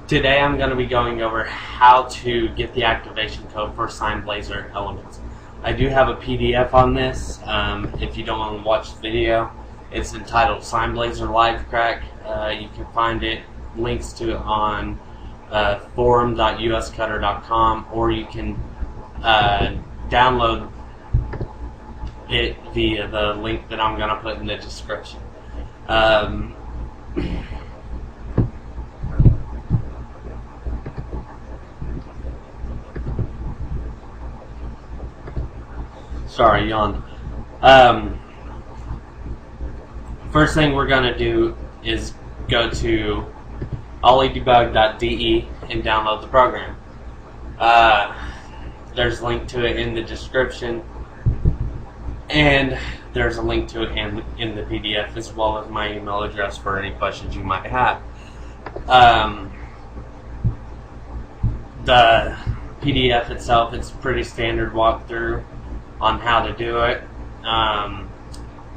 Today I'm going to be going over how to get the activation code for SignBlazer Elements. I do have a PDF on this. If you don't want to watch the video, it's entitled SignBlazer Live Crack. You can find it, links to it on forum.uscutter.com, or you can download it via the link that I'm going to put in the description. Sorry, yawned. First thing we're going to do is go to ollydbg.de and download the program. There's a link to it in the description, and there's a link to it in the PDF, as well as my email address for any questions you might have. The PDF itself, it's a pretty standard walkthrough on how to do it.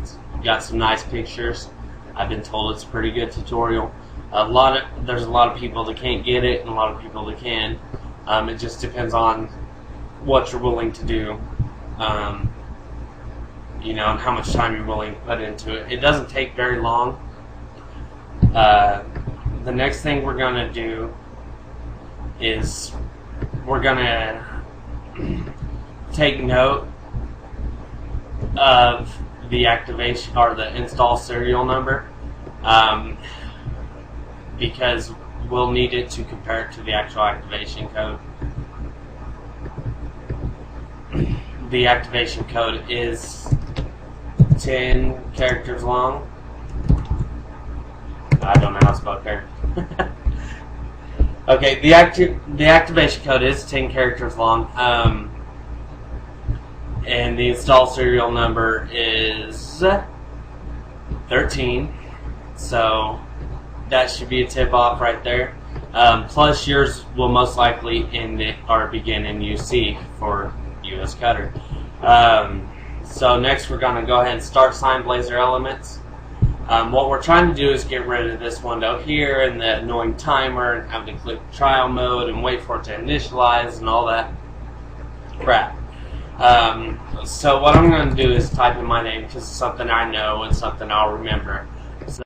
It's got some nice pictures. I've been told it's a pretty good tutorial. There's a lot of people that can't get it and a lot of people that can. It just depends on what you're willing to do, and how much time you're willing to put into it. It doesn't take very long. The next thing we're going to do is we're going to take note of the activation or the install serial number, because we'll need it to compare it to the actual activation code. The activation code is 10 characters long. I don't know how to spell character. Okay, the activation code is 10 characters long. And the install serial number is 13, so that should be a tip off right there. Plus yours will most likely end it or begin in UC for US Cutter. So next we're going to go ahead and start SignBlazer Elements. What we're trying to do is get rid of this window here and the annoying timer and having to click trial mode and wait for it to initialize and all that crap. So what I'm going to do is type in my name, because it's something I know and something I'll remember. So,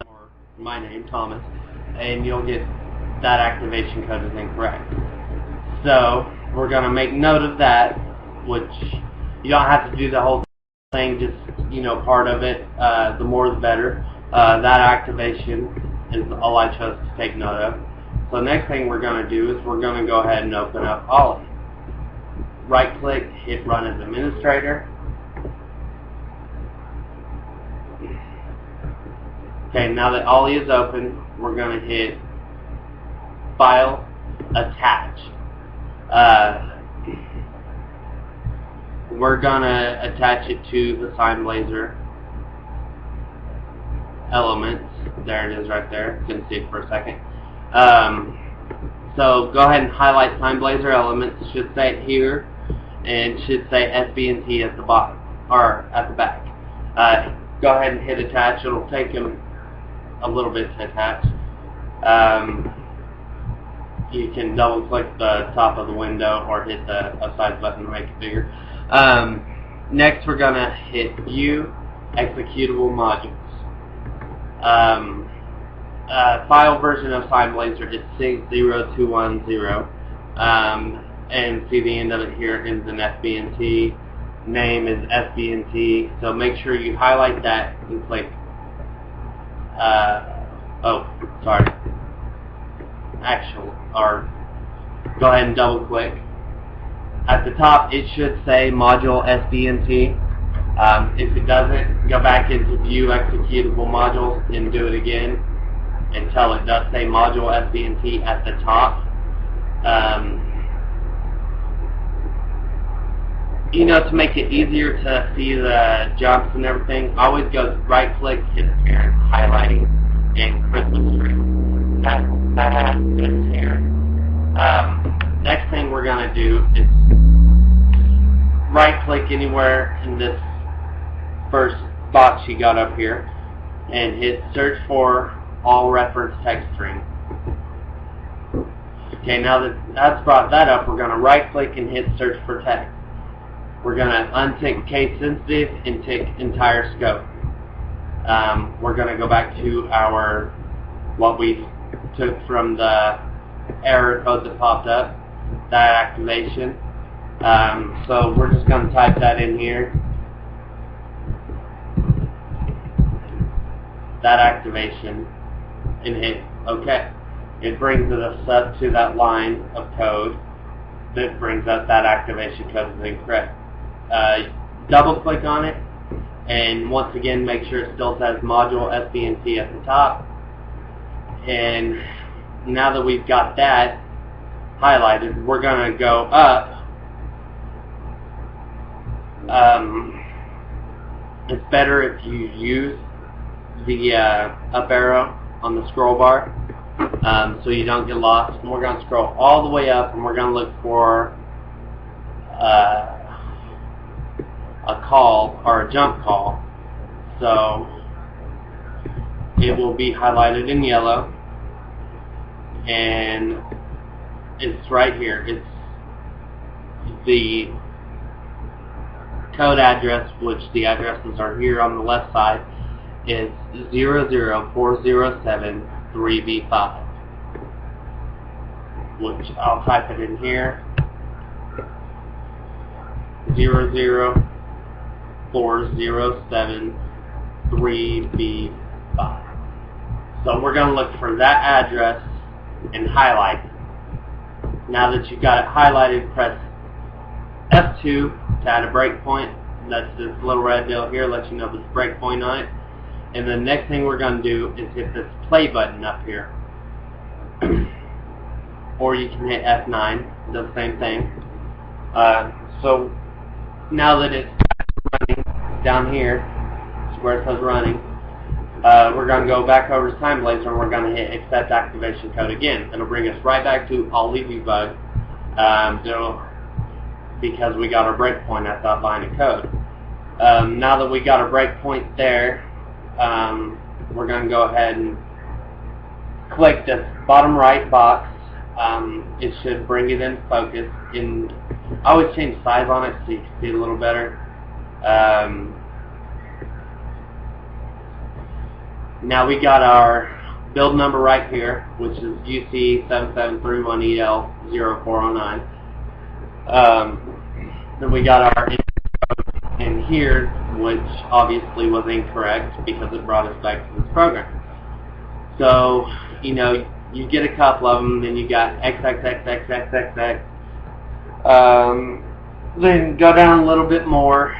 or my name, Thomas, and you'll get that activation code is incorrect. So we're going to make note of that, which you don't have to do the whole thing, just part of it. The more the better. That activation is all I chose to take note of. So next thing we're going to do is we're going to go ahead and open up Ollie. Right click, hit run as administrator. Okay, now that Ollie is open, we're going to hit file, attach. We're going to attach it to the SignBlazer Elements. There it is right there. Couldn't see it for a second. So go ahead and highlight SignBlazer Elements. It should say it here, and it should say SBNT at the bottom, or at the back. Go ahead and hit attach. It'll take them a little bit to attach. You can double click the top of the window or hit the upside button to make it bigger. Next we're going to hit view executable modules. File version of SignBlazer is 60210, and see the end of it here ends in SBNT. Name is SBNT, so make sure you highlight that and click go ahead and double click. At the top it should say module SBNT. If it doesn't, go back into view executable modules and do it again until it does say module SBNT at the top. To make it easier to see the jumps and everything, always go right click, hit parent highlighting, and Christmas tree. That has this here. Next thing we're going to do is right click anywhere in this first box you got up here and hit search for all reference text string. Okay, now that that's brought that up, we're going to right click and hit search for text. We're going to untick case sensitive and tick entire scope. We're going to go back to our what we took from the error code that popped up, that activation. So we're just going to type that in here. That activation, and hit OK. It brings us up to that line of code that brings up that activation code is incorrect. Double click on it, and once again make sure it still says module SBNT at the top. And now that we've got that highlighted, we're going to go up. It's better if you use the up arrow on the scroll bar, so you don't get lost. And we're going to scroll all the way up, and we're going to look for a call or a jump call. So it will be highlighted in yellow, and it's right here. It's the code address, which the addresses are here on the left side, is 00407-3B5, which I'll type it in here, 00407-3B5. So we're going to look for that address and highlight it. Now that you've got it highlighted, press F2 to add a breakpoint. That's this little red deal here, lets you know there's a breakpoint on it. And the next thing we're going to do is hit this play button up here. Or you can hit F9, does the same thing. So now that it's running down here, where it says running, we're going to go back over to SignBlazer, and we're going to hit accept activation code again. It'll bring us right back to ollydbg, because we got our breakpoint at that line of code. Now that we got a breakpoint there, we're going to go ahead and click this bottom right box. It should bring it in focus. And I always change size on it so you can see it a little better. Now we got our build number right here, which is UC7731EL0409. Then we got our code in here, which obviously was incorrect because it brought us back to this program. So, you know, you get a couple of them, then you got XXXXXXX. Then go down a little bit more,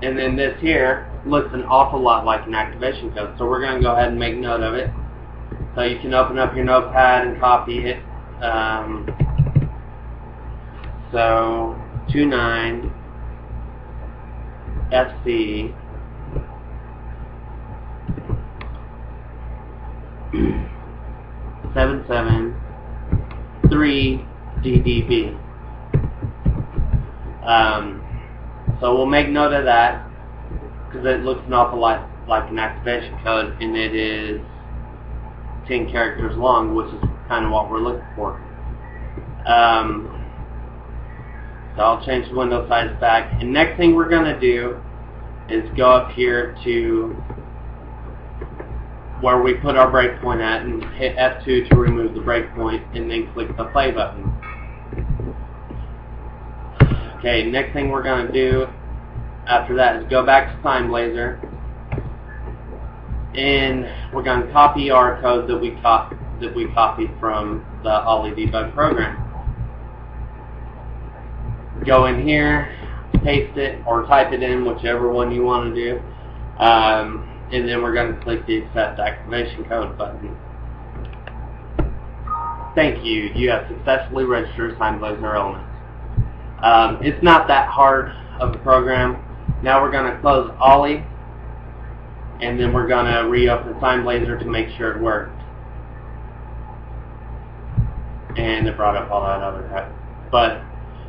and then this here looks an awful lot like an activation code. So we're going to go ahead and make note of it. So you can open up your notepad and copy it. So 29 FC 773 DDB. So we'll make note of that because it looks an awful lot like an activation code, and it is 10 characters long, which is kind of what we're looking for. So I'll change the window size back, and next thing we're going to do is go up here to where we put our breakpoint at and hit F2 to remove the breakpoint, and then click the play button. Okay, next thing we're going to do after that is go back to SignBlazer, and we're going to copy our code that we copied from the ollydbg program. Go in here, paste it, or type it in, whichever one you want to do, and then we're going to click the accept activation code button. Thank you. You have successfully registered SignBlazer Elements. It's not that hard of a program. Now we're going to close Ollie, and then we're going to reopen SignBlazer to make sure it worked. And it brought up all that other crap. But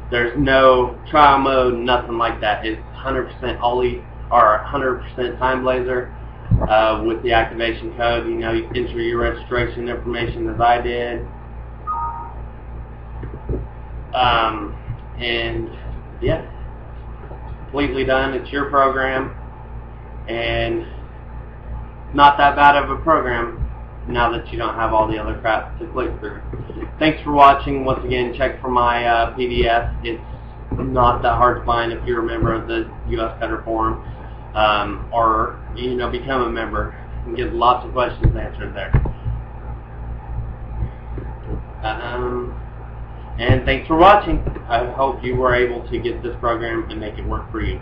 there's no trial mode, nothing like that. It's 100% Ollie or 100% SignBlazer. with the activation code. You know, you can enter your registration information as I did. And yeah, completely done. It's your program, and not that bad of a program now that you don't have all the other crap to click through. Thanks for watching. Once again, check for my PDF. It's not that hard to find if you're a member of the US Cutter Forum, or become a member and get lots of questions answered there. And thanks for watching. I hope you were able to get this program and make it work for you.